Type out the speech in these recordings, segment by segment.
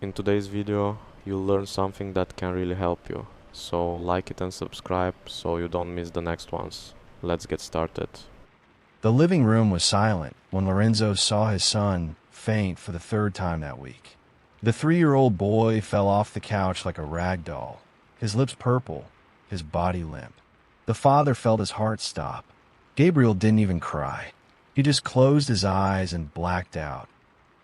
In today's video, you'll learn something that can really help you. So like it and subscribe so you don't miss the next ones. Let's get started. The living room was silent when Lorenzo saw his son faint for the third time that week. The 3-year-old boy fell off the couch like a rag doll, his lips purple, his body limp. The father felt his heart stop. Gabriel didn't even cry. He just closed his eyes and blacked out,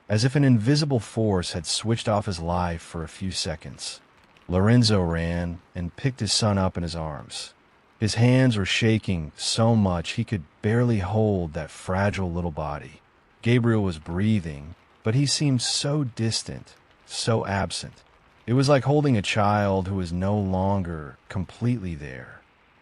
as if an invisible force had switched off his life for a few seconds. Lorenzo ran and picked his son up in his arms. His hands were shaking so much he could barely hold that fragile little body. Gabriel was breathing, but he seemed so distant, so absent. It was like holding a child who was no longer completely there.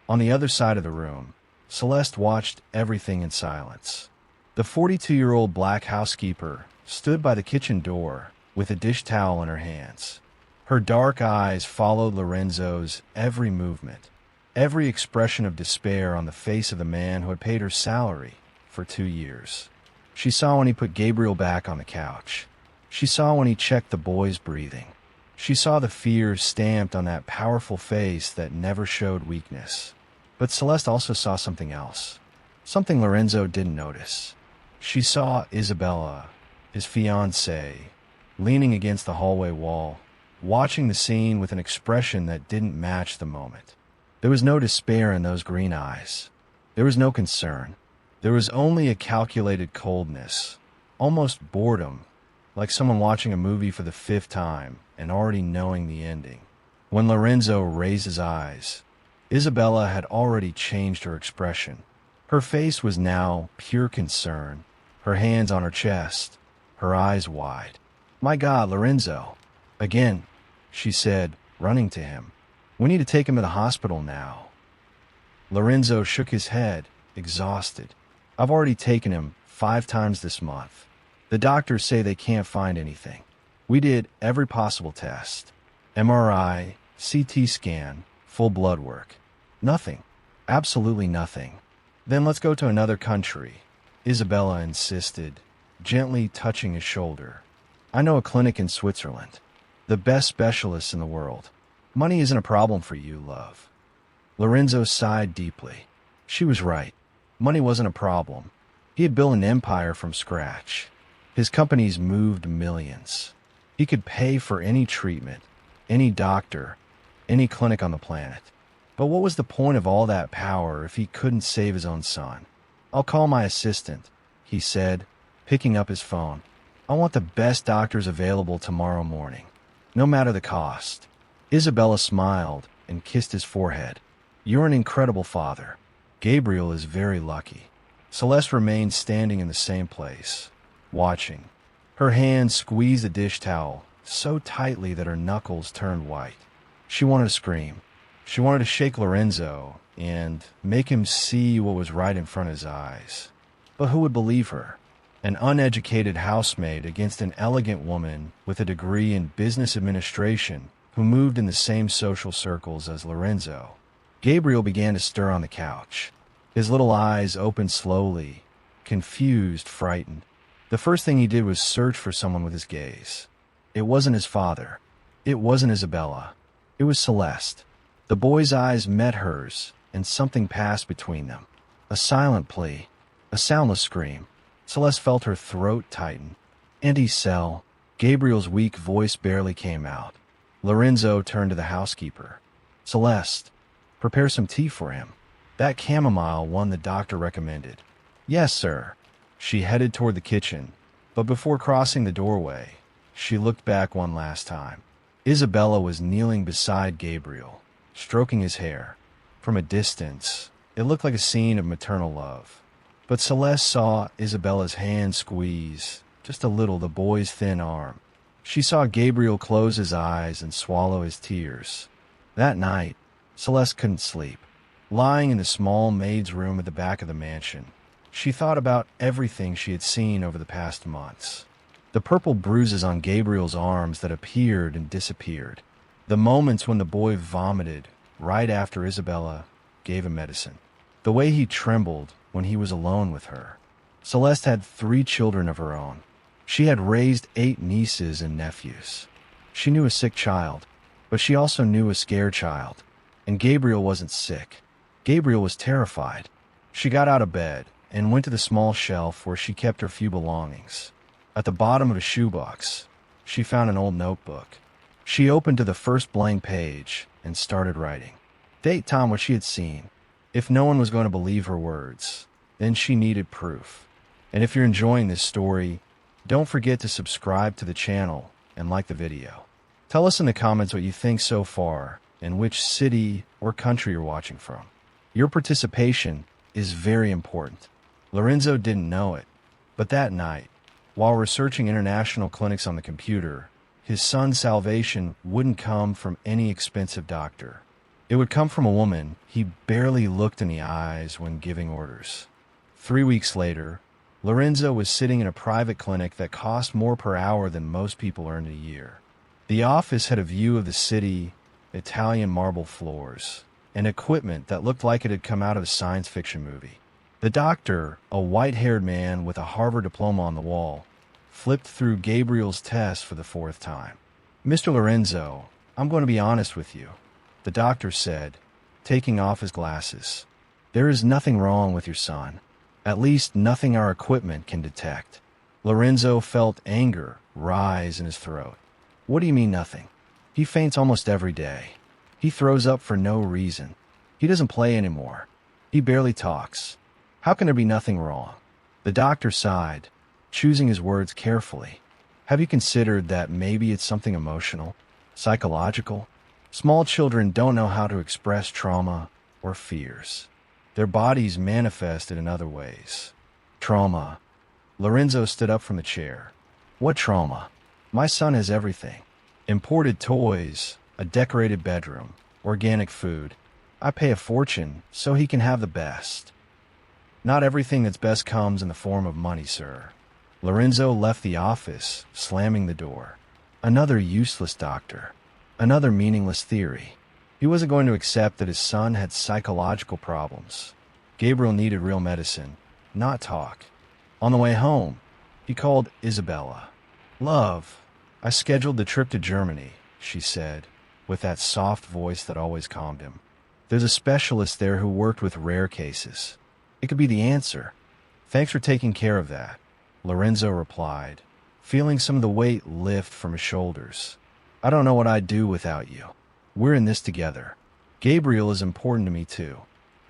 On the other side of the room, Celeste watched everything in silence. The 42-year-old black housekeeper stood by the kitchen door with a dish towel in her hands. Her dark eyes followed Lorenzo's every movement, every expression of despair on the face of the man who had paid her salary for 2 years. She saw when he put Gabriel back on the couch. She saw when he checked the boy's breathing. She saw the fear stamped on that powerful face that never showed weakness. But Celeste also saw something else, something Lorenzo didn't notice. She saw Isabella, his fiancée, leaning against the hallway wall, watching the scene with an expression that didn't match the moment. There was no despair in those green eyes. There was no concern. There was only a calculated coldness, almost boredom, like someone watching a movie for the 5th time and already knowing the ending. When Lorenzo raised his eyes, Isabella had already changed her expression. Her face was now pure concern, her hands on her chest, her eyes wide. "My God, Lorenzo!" "Again," she said, running to him. "We need to take him to the hospital now." Lorenzo shook his head, exhausted. "I've already taken him 5 times this month. The doctors say they can't find anything. We did every possible test. MRI, CT scan, full blood work. Nothing. Absolutely nothing." "Then let's go to another country," Isabella insisted, gently touching his shoulder. "I know a clinic in Switzerland. The best specialists in the world. Money isn't a problem for you, love." Lorenzo sighed deeply. She was right. Money wasn't a problem. He had built an empire from scratch. His companies moved millions. He could pay for any treatment, any doctor, any clinic on the planet. But what was the point of all that power if he couldn't save his own son? "I'll call my assistant," he said, picking up his phone. "I want the best doctors available tomorrow morning, no matter the cost." Isabella smiled and kissed his forehead. "You're an incredible father. Gabriel is very lucky." Celeste remained standing in the same place, watching. Her hand squeezed the dish towel so tightly that her knuckles turned white. She wanted to scream. She wanted to shake Lorenzo and make him see what was right in front of his eyes. But who would believe her? An uneducated housemaid against an elegant woman with a degree in business administration who moved in the same social circles as Lorenzo. Gabriel began to stir on the couch. His little eyes opened slowly, confused, frightened. The first thing he did was search for someone with his gaze. It wasn't his father. It wasn't Isabella. It was Celeste. The boy's eyes met hers, and something passed between them. A silent plea, a soundless scream. Celeste felt her throat tighten. "Anti-cell." Gabriel's weak voice barely came out. Lorenzo turned to the housekeeper. "Celeste, prepare some tea for him. That chamomile one the doctor recommended." "Yes, sir." She headed toward the kitchen, but before crossing the doorway, she looked back one last time. Isabella was kneeling beside Gabriel, stroking his hair. From a distance, it looked like a scene of maternal love. But Celeste saw Isabella's hand squeeze, just a little, the boy's thin arm. She saw Gabriel close his eyes and swallow his tears. That night, Celeste couldn't sleep. Lying in the small maid's room at the back of the mansion, she thought about everything she had seen over the past months. The purple bruises on Gabriel's arms that appeared and disappeared. The moments when the boy vomited right after Isabella gave him medicine. The way he trembled when he was alone with her. Celeste had 3 children of her own. She had raised 8 nieces and nephews. She knew a sick child, but she also knew a scared child. And Gabriel wasn't sick. Gabriel was terrified. She got out of bed and went to the small shelf where she kept her few belongings. At the bottom of a shoebox, she found an old notebook. She opened to the first blank page and started writing. Date, time, what she had seen. If no one was going to believe her words, then she needed proof. And if you're enjoying this story, don't forget to subscribe to the channel and like the video. Tell us in the comments what you think so far and which city or country you're watching from. Your participation is very important. Lorenzo didn't know it, but that night, while researching international clinics on the computer, his son's salvation wouldn't come from any expensive doctor. It would come from a woman he barely looked in the eyes when giving orders. 3 weeks later, Lorenzo was sitting in a private clinic that cost more per hour than most people earned a year. The office had a view of the city, Italian marble floors, and equipment that looked like it had come out of a science fiction movie. The doctor, a white-haired man with a Harvard diploma on the wall, flipped through Gabriel's test for the 4th time. "Mr. Lorenzo, I'm going to be honest with you," the doctor said, taking off his glasses. "There is nothing wrong with your son. At least nothing our equipment can detect." Lorenzo felt anger rise in his throat. "What do you mean nothing? He faints almost every day. He throws up for no reason. He doesn't play anymore. He barely talks. How can there be nothing wrong?" The doctor sighed, choosing his words carefully. "Have you considered that maybe it's something emotional, psychological? Small children don't know how to express trauma or fears. Their bodies manifest it in other ways." "Trauma." Lorenzo stood up from the chair. "What trauma? My son has everything. Imported toys, a decorated bedroom, organic food. I pay a fortune so he can have the best." "Not everything that's best comes in the form of money, sir." Lorenzo left the office, slamming the door. Another useless doctor. Another meaningless theory. He wasn't going to accept that his son had psychological problems. Gabriel needed real medicine, not talk. On the way home, he called Isabella. "Love, I scheduled the trip to Germany," she said, with that soft voice that always calmed him. "There's a specialist there who worked with rare cases. It could be the answer." "Thanks for taking care of that," Lorenzo replied, feeling some of the weight lift from his shoulders. "I don't know what I'd do without you. We're in this together. Gabriel is important to me too."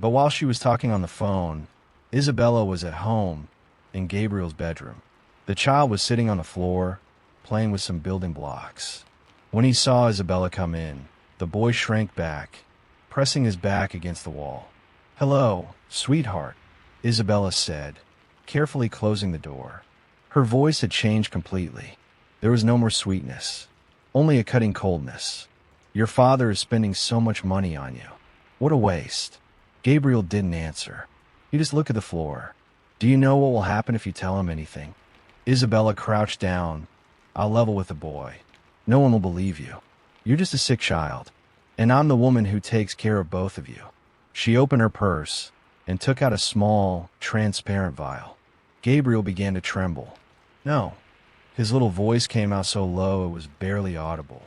But while she was talking on the phone, Isabella was at home in Gabriel's bedroom. The child was sitting on the floor, playing with some building blocks. When he saw Isabella come in, the boy shrank back, pressing his back against the wall. "Hello, sweetheart," Isabella said, carefully closing the door. Her voice had changed completely. There was no more sweetness, only a cutting coldness. "Your father is spending so much money on you. What a waste." Gabriel didn't answer. He just looked at the floor. "Do you know what will happen if you tell him anything?" Isabella crouched down. "I'll level with the boy. No one will believe you. You're just a sick child, and I'm the woman who takes care of both of you." She opened her purse and took out a small, transparent vial. Gabriel began to tremble. "No." His little voice came out so low it was barely audible.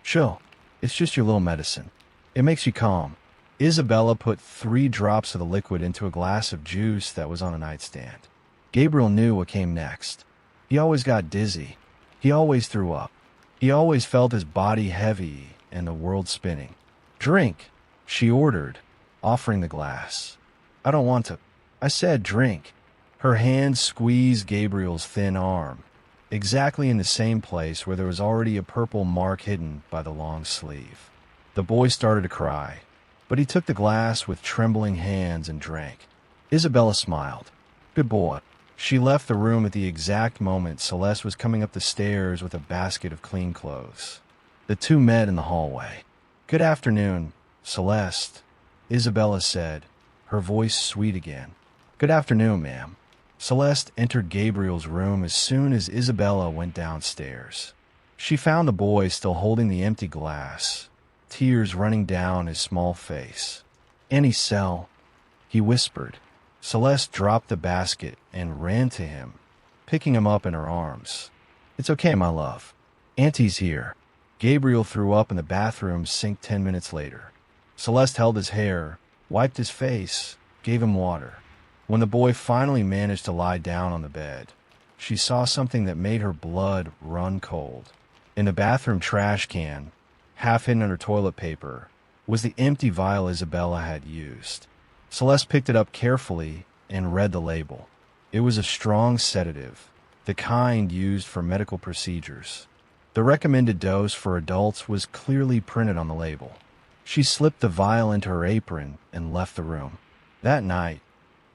"Sure, it's just your little medicine. It makes you calm." Isabella put 3 drops of the liquid into a glass of juice that was on a nightstand. Gabriel knew what came next. He always got dizzy. He always threw up. He always felt his body heavy and the world spinning. "Drink," she ordered, offering the glass. "I don't want to." "I said drink." Her hand squeezed Gabriel's thin arm, exactly in the same place where there was already a purple mark hidden by the long sleeve. The boy started to cry, but he took the glass with trembling hands and drank. Isabella smiled. "Good boy." She left the room at the exact moment Celeste was coming up the stairs with a basket of clean clothes. The two met in the hallway. "Good afternoon, Celeste," Isabella said, her voice sweet again. "Good afternoon, ma'am." Celeste entered Gabriel's room as soon as Isabella went downstairs. She found the boy still holding the empty glass, tears running down his small face. "Any cell?" he whispered. Celeste dropped the basket and ran to him, picking him up in her arms. "It's okay, my love. Auntie's here." Gabriel threw up in the bathroom sink 10 minutes later. Celeste held his hair, wiped his face, gave him water. When the boy finally managed to lie down on the bed, she saw something that made her blood run cold. In the bathroom trash can, half hidden under toilet paper, was the empty vial Isabella had used. Celeste picked it up carefully and read the label. It was a strong sedative, the kind used for medical procedures. The recommended dose for adults was clearly printed on the label. She slipped the vial into her apron and left the room. That night,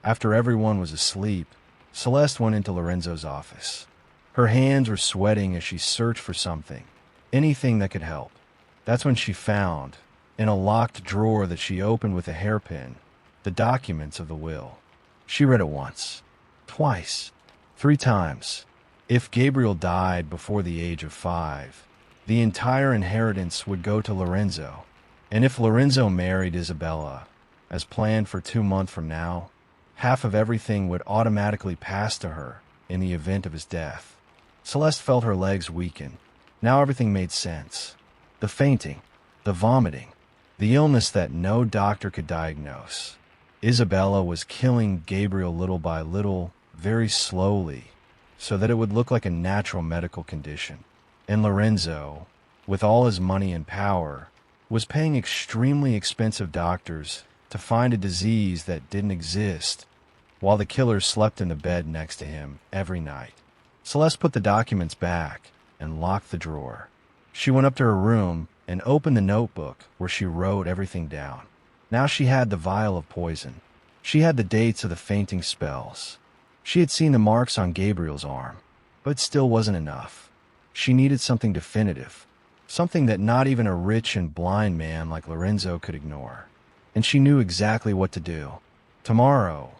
after everyone was asleep, Celeste went into Lorenzo's office. Her hands were sweating as she searched for something, anything that could help. That's when she found, in a locked drawer that she opened with a hairpin, the documents of the will. She read it once, twice, 3 times. If Gabriel died before the age of 5, the entire inheritance would go to Lorenzo. And if Lorenzo married Isabella, as planned for 2 months from now, half of everything would automatically pass to her in the event of his death. Celeste felt her legs weaken. Now everything made sense. The fainting, the vomiting, the illness that no doctor could diagnose. Isabella was killing Gabriel little by little, very slowly, so that it would look like a natural medical condition. And Lorenzo, with all his money and power, was paying extremely expensive doctors to find a disease that didn't exist, while the killer slept in the bed next to him every night. Celeste put the documents back and locked the drawer. She went up to her room and opened the notebook where she wrote everything down. Now she had the vial of poison. She had the dates of the fainting spells. She had seen the marks on Gabriel's arm, but it still wasn't enough. She needed something definitive, something that not even a rich and blind man like Lorenzo could ignore. And she knew exactly what to do. Tomorrow,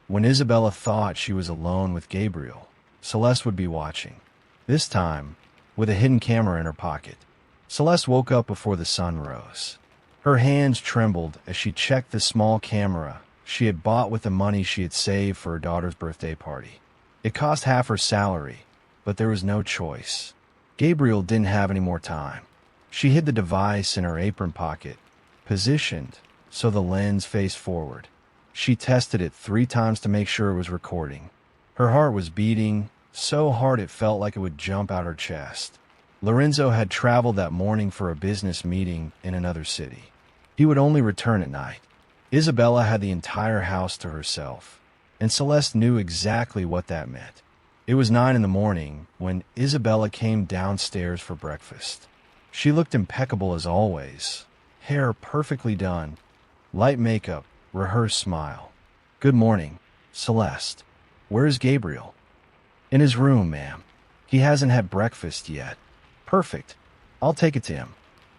when Isabella thought she was alone with Gabriel, Celeste would be watching. This time, with a hidden camera in her pocket. Celeste woke up before the sun rose. Her hands trembled as she checked the small camera she had bought with the money she had saved for her daughter's birthday party. It cost half her salary, but there was no choice. Gabriel didn't have any more time. She hid the device in her apron pocket, positioned so the lens faced forward. She tested it 3 times to make sure it was recording. Her heart was beating so hard it felt like it would jump out her chest. Lorenzo had traveled that morning for a business meeting in another city. He would only return at night. Isabella had the entire house to herself, and Celeste knew exactly what that meant. It was 9 in the morning when Isabella came downstairs for breakfast. She looked impeccable as always, hair perfectly done, light makeup, rehearsed smile. "Good morning, Celeste. Where is Gabriel?" "In his room, ma'am. He hasn't had breakfast yet." "Perfect. I'll take it to him."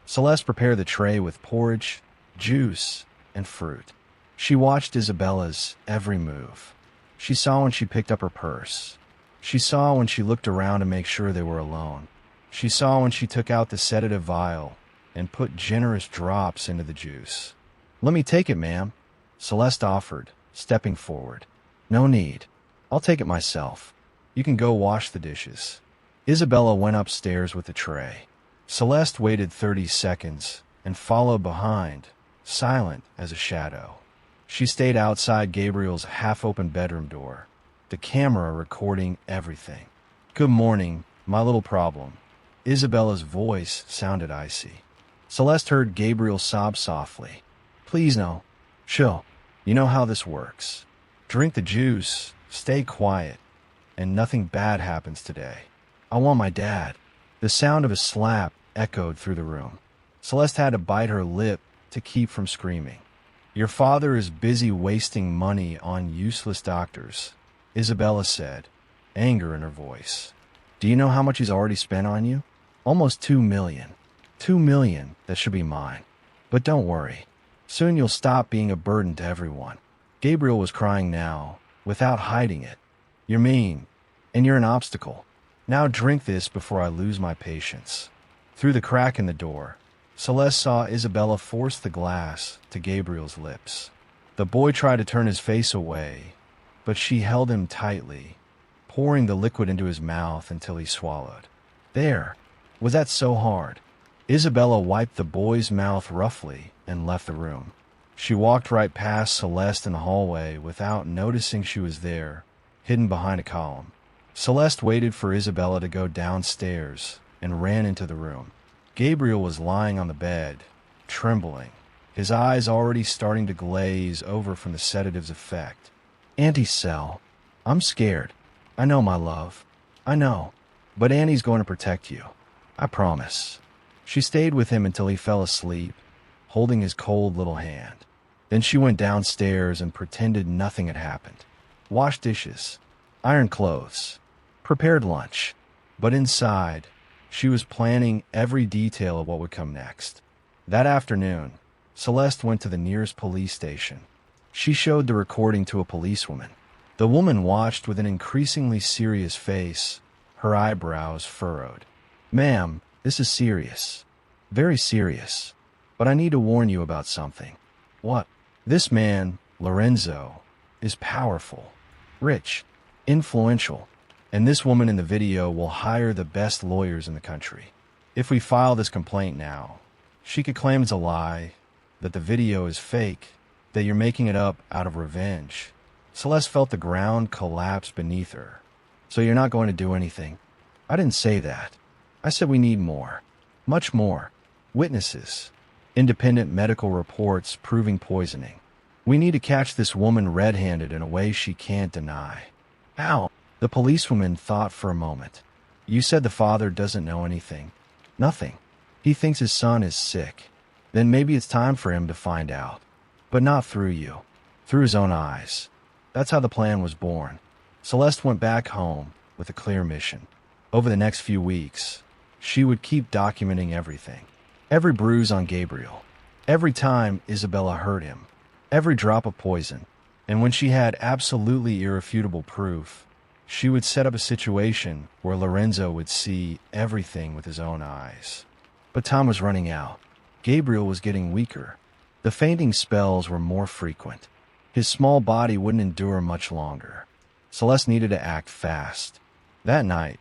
Celeste prepared the tray with porridge, juice, and fruit. She watched Isabella's every move. She saw when she picked up her purse. She saw when she looked around to make sure they were alone. She saw when she took out the sedative vial and put generous drops into the juice. "Let me take it, ma'am," Celeste offered, stepping forward. "No need. I'll take it myself. You can go wash the dishes." Isabella went upstairs with the tray. Celeste waited 30 seconds and followed behind, silent as a shadow. She stayed outside Gabriel's half-open bedroom door, the camera recording everything. "Good morning, my little problem." Isabella's voice sounded icy. Celeste heard Gabriel sob softly. "Please no. Chill. You know how this works. Drink the juice, stay quiet, and nothing bad happens today. I want my dad." The sound of a slap echoed through the room. Celeste had to bite her lip to keep from screaming. "Your father is busy wasting money on useless doctors," Isabella said, anger in her voice. "Do you know how much he's already spent on you? Almost $2 million. $2 million that should be mine. But don't worry. Soon you'll stop being a burden to everyone." Gabriel was crying now, without hiding it. "You're mean, and you're an obstacle. Now drink this before I lose my patience." Through the crack in the door, Celeste saw Isabella force the glass to Gabriel's lips. The boy tried to turn his face away, but she held him tightly, pouring the liquid into his mouth until he swallowed. "There. Was that so hard?" Isabella wiped the boy's mouth roughly and left the room. She walked right past Celeste in the hallway without noticing she was there, hidden behind a column. Celeste waited for Isabella to go downstairs and ran into the room. Gabriel was lying on the bed, trembling, his eyes already starting to glaze over from the sedative's effect. "Auntie Cell, I'm scared. I know, my love. I know. But Annie's going to protect you. I promise." She stayed with him until he fell asleep, holding his cold little hand. Then she went downstairs and pretended nothing had happened. Washed dishes, ironed clothes, prepared lunch. But inside, she was planning every detail of what would come next. That afternoon, Celeste went to the nearest police station. She showed the recording to a policewoman. The woman watched with an increasingly serious face, her eyebrows furrowed. "Ma'am, this is serious. Very serious. But I need to warn you about something." "What?" "This man, Lorenzo, is powerful, rich, influential, and this woman in the video will hire the best lawyers in the country. If we file this complaint now, she could claim it's a lie, that the video is fake, that you're making it up out of revenge." Celeste felt the ground collapse beneath her. "So you're not going to do anything?" "I didn't say that. I said we need more. Much more. Witnesses. Independent medical reports proving poisoning. We need to catch this woman red-handed in a way she can't deny." "How?" The policewoman thought for a moment. "You said the father doesn't know anything." "Nothing. He thinks his son is sick. Then maybe it's time for him to find out. But not through you. Through his own eyes." That's how the plan was born. Celeste went back home with a clear mission. Over the next few weeks, she would keep documenting everything. Every bruise on Gabriel. Every time Isabella hurt him. Every drop of poison. And when she had absolutely irrefutable proof, she would set up a situation where Lorenzo would see everything with his own eyes. But time was running out. Gabriel was getting weaker. The fainting spells were more frequent. His small body wouldn't endure much longer. Celeste needed to act fast. That night,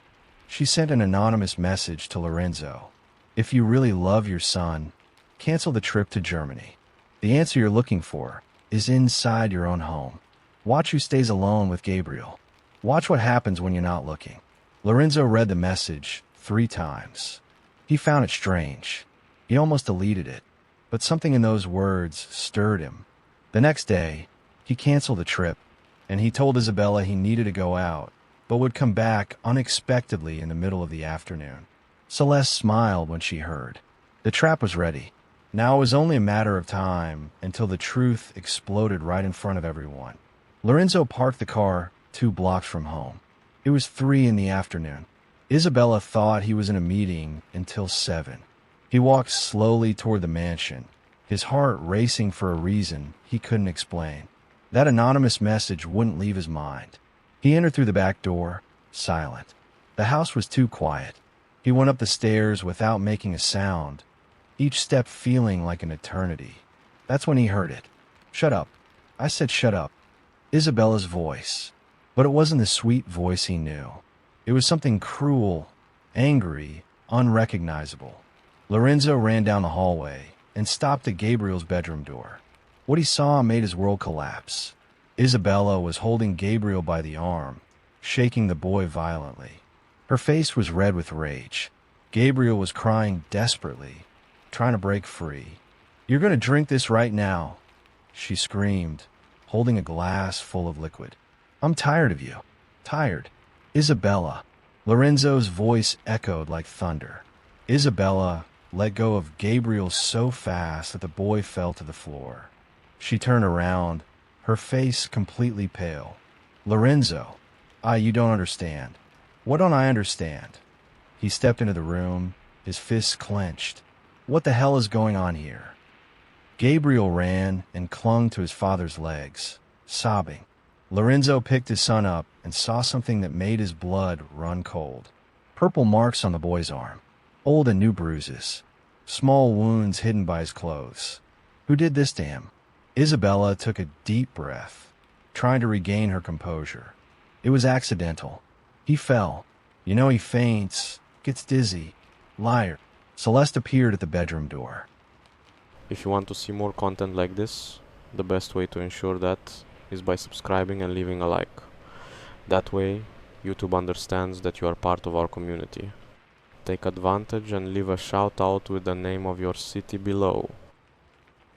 she sent an anonymous message to Lorenzo. "If you really love your son, cancel the trip to Germany. The answer you're looking for is inside your own home. Watch who stays alone with Gabriel. Watch what happens when you're not looking." Lorenzo read the message 3 times. He found it strange. He almost deleted it, but something in those words stirred him. The next day, he canceled the trip, and he told Isabella he needed to go out, but would come back unexpectedly in the middle of the afternoon. Celeste smiled when she heard. The trap was ready. Now it was only a matter of time until the truth exploded right in front of everyone. Lorenzo parked the car 2 blocks from home. It was 3 in the afternoon. Isabella thought he was in a meeting until 7. He walked slowly toward the mansion, his heart racing for a reason he couldn't explain. That anonymous message wouldn't leave his mind. He entered through the back door, silent. The house was too quiet. He went up the stairs without making a sound, each step feeling like an eternity. That's when he heard it. "Shut up." I said shut up. Isabella's voice. But it wasn't the sweet voice he knew. It was something cruel, angry, unrecognizable. Lorenzo ran down the hallway and stopped at Gabriel's bedroom door. What he saw made his world collapse. Isabella was holding Gabriel by the arm, shaking the boy violently. Her face was red with rage. Gabriel was crying desperately, trying to break free. "You're going to drink this right now," she screamed, holding a glass full of liquid. "I'm tired of you. Tired." "Isabella." Lorenzo's voice echoed like thunder. Isabella let go of Gabriel so fast that the boy fell to the floor. She turned around, her face completely pale. "Lorenzo, you don't understand." "What don't I understand?" He stepped into the room, his fists clenched. "What the hell is going on here?" Gabriel ran and clung to his father's legs, sobbing. Lorenzo picked his son up and saw something that made his blood run cold. Purple marks on the boy's arm, old and new bruises, small wounds hidden by his clothes. Who did this to him? Isabella took a deep breath, trying to regain her composure. It was accidental. He fell. You know he faints, gets dizzy. Liar. Celeste appeared at the bedroom door. If you want to see more content like this, the best way to ensure that is by subscribing and leaving a like. That way, YouTube understands that you are part of our community. Take advantage and leave a shout out with the name of your city below.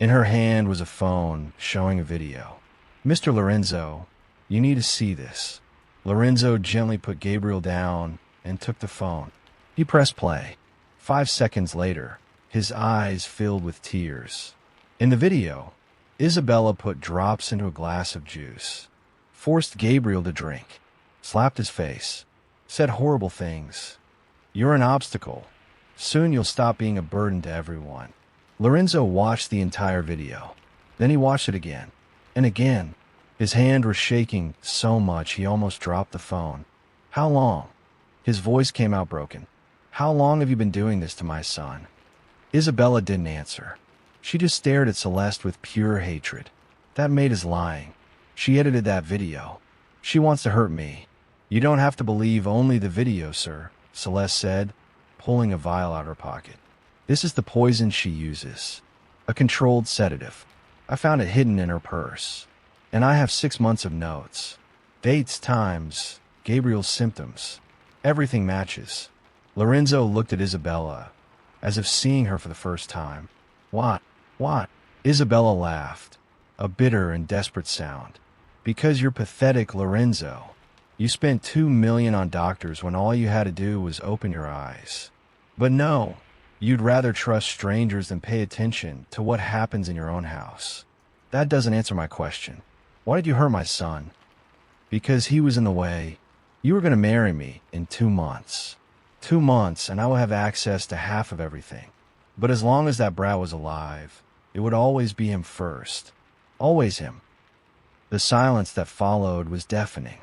In her hand was a phone showing a video. Mr. Lorenzo, you need to see this. Lorenzo gently put Gabriel down and took the phone. He pressed play. 5 seconds later, his eyes filled with tears. In the video, Isabella put drops into a glass of juice, forced Gabriel to drink, slapped his face, said horrible things. You're an obstacle. Soon you'll stop being a burden to everyone. Lorenzo watched the entire video. Then he watched it again. And again. His hand was shaking so much he almost dropped the phone. How long? His voice came out broken. How long have you been doing this to my son? Isabella didn't answer. She just stared at Celeste with pure hatred. That maid is lying. She edited that video. She wants to hurt me. You don't have to believe only the video, sir, Celeste said, pulling a vial out of her pocket. This is the poison she uses. A controlled sedative. I found it hidden in her purse. And I have 6 months of notes. Dates, times, Gabriel's symptoms. Everything matches. Lorenzo looked at Isabella, as if seeing her for the first time. What? Isabella laughed, a bitter and desperate sound. Because you're pathetic, Lorenzo. You spent $2 million on doctors when all you had to do was open your eyes. But no, you'd rather trust strangers than pay attention to what happens in your own house. That doesn't answer my question. Why did you hurt my son? Because he was in the way. You were going to marry me in 2 months. 2 months, and I will have access to half of everything. But as long as that brat was alive, it would always be him first. Always him. The silence that followed was deafening.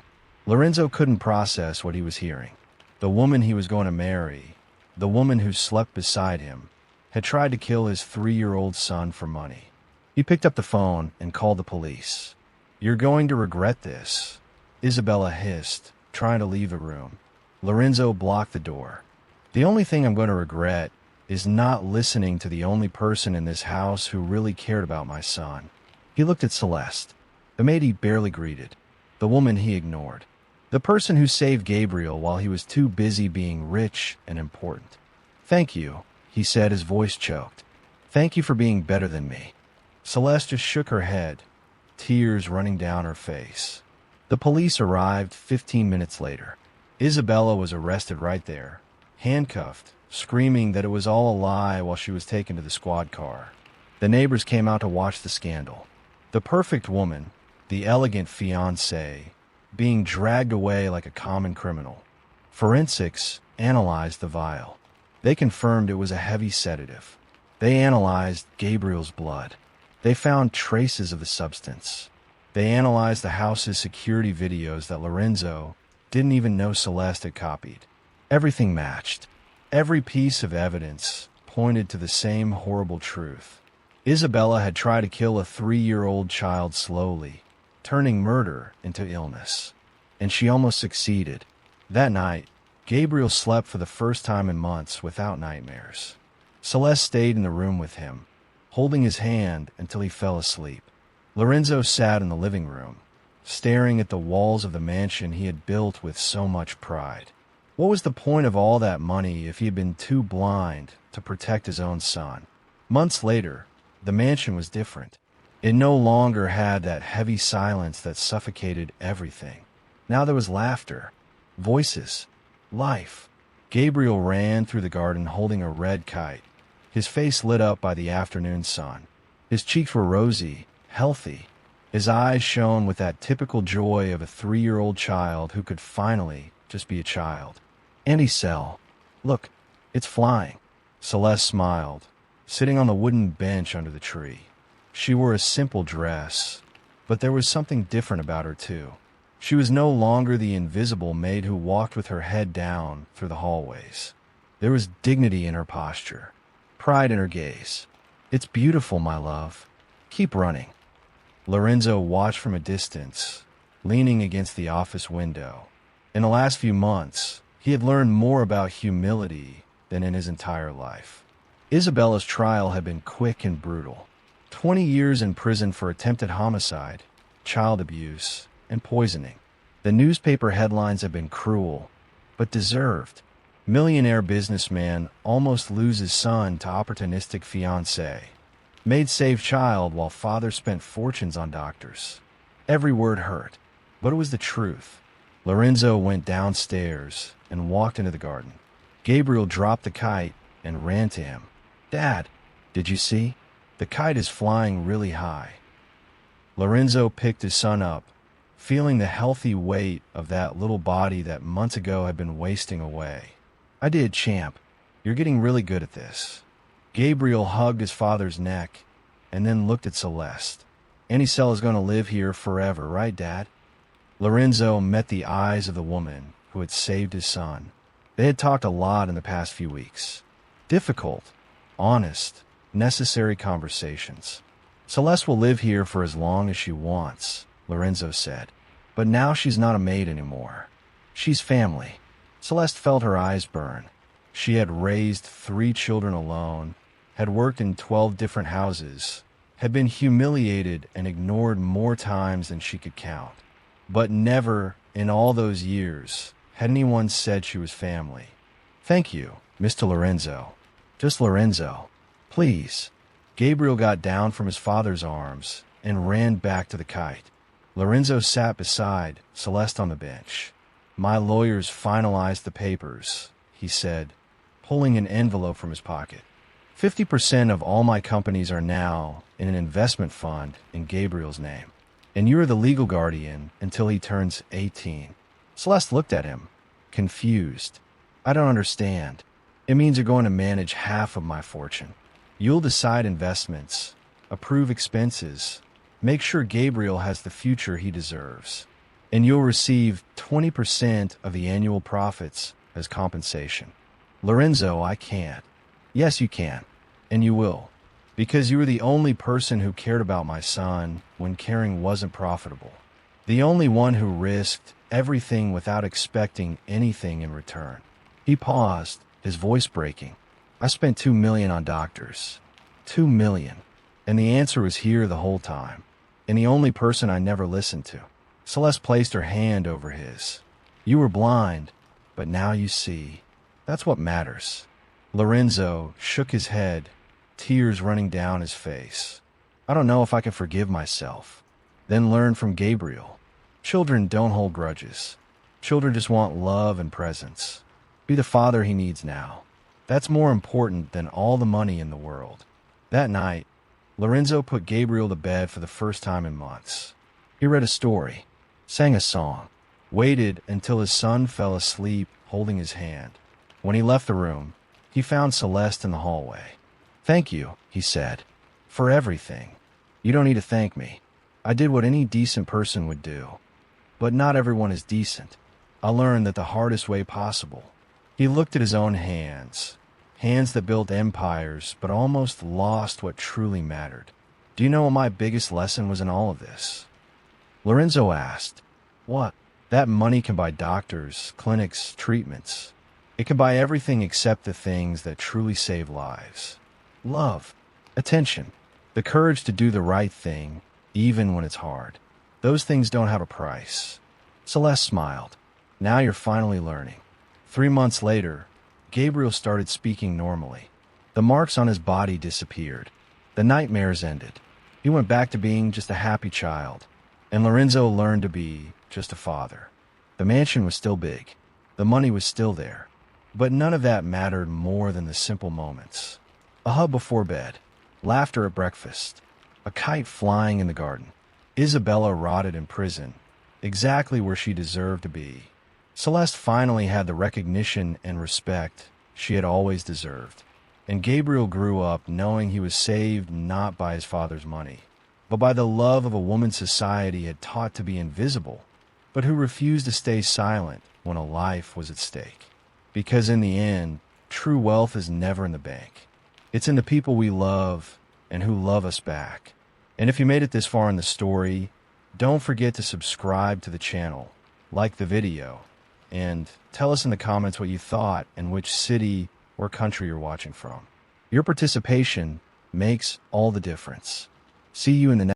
Lorenzo couldn't process what he was hearing. The woman he was going to marry, the woman who slept beside him, had tried to kill his 3-year-old son for money. He picked up the phone and called the police. You're going to regret this, Isabella hissed, trying to leave the room. Lorenzo blocked the door. The only thing I'm going to regret is not listening to the only person in this house who really cared about my son. He looked at Celeste, the maid he barely greeted, the woman he ignored, the person who saved Gabriel while he was too busy being rich and important. Thank you, he said, his voice choked. Thank you for being better than me. Celeste just shook her head, tears running down her face. The police arrived 15 minutes later. Isabella was arrested right there, handcuffed, screaming that it was all a lie while she was taken to the squad car. The neighbors came out to watch the scandal. The perfect woman, the elegant fiancée, being dragged away like a common criminal. Forensics analyzed the vial. They confirmed it was a heavy sedative. They analyzed Gabriel's blood. They found traces of the substance. They analyzed the house's security videos that Lorenzo didn't even know Celeste had copied. Everything matched. Every piece of evidence pointed to the same horrible truth. Isabella had tried to kill a 3-year-old child slowly, turning murder into illness. And she almost succeeded. That night, Gabriel slept for the first time in months without nightmares. Celeste stayed in the room with him, holding his hand until he fell asleep. Lorenzo sat in the living room, staring at the walls of the mansion he had built with so much pride. What was the point of all that money if he had been too blind to protect his own son? Months later, the mansion was different. It no longer had that heavy silence that suffocated everything. Now there was laughter, voices, life. Gabriel ran through the garden holding a red kite, his face lit up by the afternoon sun. His cheeks were rosy, healthy. His eyes shone with that typical joy of a 3-year-old child who could finally just be a child. Andy Cell. Look, it's flying. Celeste smiled, sitting on the wooden bench under the tree. She wore a simple dress, but there was something different about her too. She was no longer the invisible maid who walked with her head down through the hallways. There was dignity in her posture, pride in her gaze. It's beautiful, my love. Keep running. Lorenzo watched from a distance, leaning against the office window. In the last few months, he had learned more about humility than in his entire life. Isabella's trial had been quick and brutal. 20 years in prison for attempted homicide, child abuse, and poisoning. The newspaper headlines have been cruel, but deserved. Millionaire businessman almost loses son to opportunistic fiancé. Maid saved child while father spent fortunes on doctors. Every word hurt, but it was the truth. Lorenzo went downstairs and walked into the garden. Gabriel dropped the kite and ran to him. "Dad, did you see? The kite is flying really high." Lorenzo picked his son up, feeling the healthy weight of that little body that months ago had been wasting away. "I did, champ. You're getting really good at this." Gabriel hugged his father's neck and then looked at Celeste. "Anicel is going to live here forever, right, Dad?" Lorenzo met the eyes of the woman who had saved his son. They had talked a lot in the past few weeks. Difficult, honest, necessary conversations. "Celeste will live here for as long as she wants," Lorenzo said. "But now she's not a maid anymore. She's family." Celeste felt her eyes burn. She had raised 3 children alone, had worked in 12 different houses, had been humiliated and ignored more times than she could count. But never, in all those years, had anyone said she was family. "Thank you, Mr. Lorenzo. Just Lorenzo. Please." Gabriel got down from his father's arms and ran back to the kite. Lorenzo sat beside Celeste on the bench. "My lawyers finalized the papers," he said, pulling an envelope from his pocket. 50% of all my companies are now in an investment fund in Gabriel's name, and you're the legal guardian until he turns 18. Celeste looked at him, confused. "I don't understand." "It means you're going to manage half of my fortune. You'll decide investments, approve expenses, make sure Gabriel has the future he deserves, and you'll receive 20% of the annual profits as compensation." "Lorenzo, I can't." "Yes, you can, and you will, because you were the only person who cared about my son when caring wasn't profitable. The only one who risked everything without expecting anything in return." He paused, his voice breaking. "I spent $2 million on doctors. $2 million. And the answer was here the whole time. And the only person I never listened to." Celeste placed her hand over his. "You were blind, but now you see. That's what matters." Lorenzo shook his head, tears running down his face. "I don't know if I can forgive myself." Then learn from Gabriel. Children don't hold grudges. Children just want love and presence. Be the father he needs now. That's more important than all the money in the world. That night, Lorenzo put Gabriel to bed for the first time in months. He read a story, sang a song, waited until his son fell asleep holding his hand. When he left the room, he found Celeste in the hallway. "Thank you," he said, "for everything. You don't need to thank me. I did what any decent person would do. But not everyone is decent. I learned that the hardest way possible." He looked at his own hands, hands that built empires but almost lost what truly mattered. "Do you know what my biggest lesson was in all of this?" Lorenzo asked. "What?" "That money can buy doctors, clinics, treatments. It can buy everything except the things that truly save lives. Love, attention, the courage to do the right thing, even when it's hard. Those things don't have a price." Celeste smiled. "Now you're finally learning." 3 months later, Gabriel started speaking normally. The marks on his body disappeared. The nightmares ended. He went back to being just a happy child, and Lorenzo learned to be just a father. The mansion was still big. The money was still there. But none of that mattered more than the simple moments. A hug before bed, laughter at breakfast, a kite flying in the garden. Isabella rotted in prison, exactly where she deserved to be. Celeste finally had the recognition and respect she had always deserved. And Gabriel grew up knowing he was saved not by his father's money, but by the love of a woman society had taught to be invisible, but who refused to stay silent when a life was at stake. Because in the end, true wealth is never in the bank. It's in the people we love and who love us back. And if you made it this far in the story, don't forget to subscribe to the channel, like the video, and tell us in the comments what you thought and which city or country you're watching from. Your participation makes all the difference. See you in the next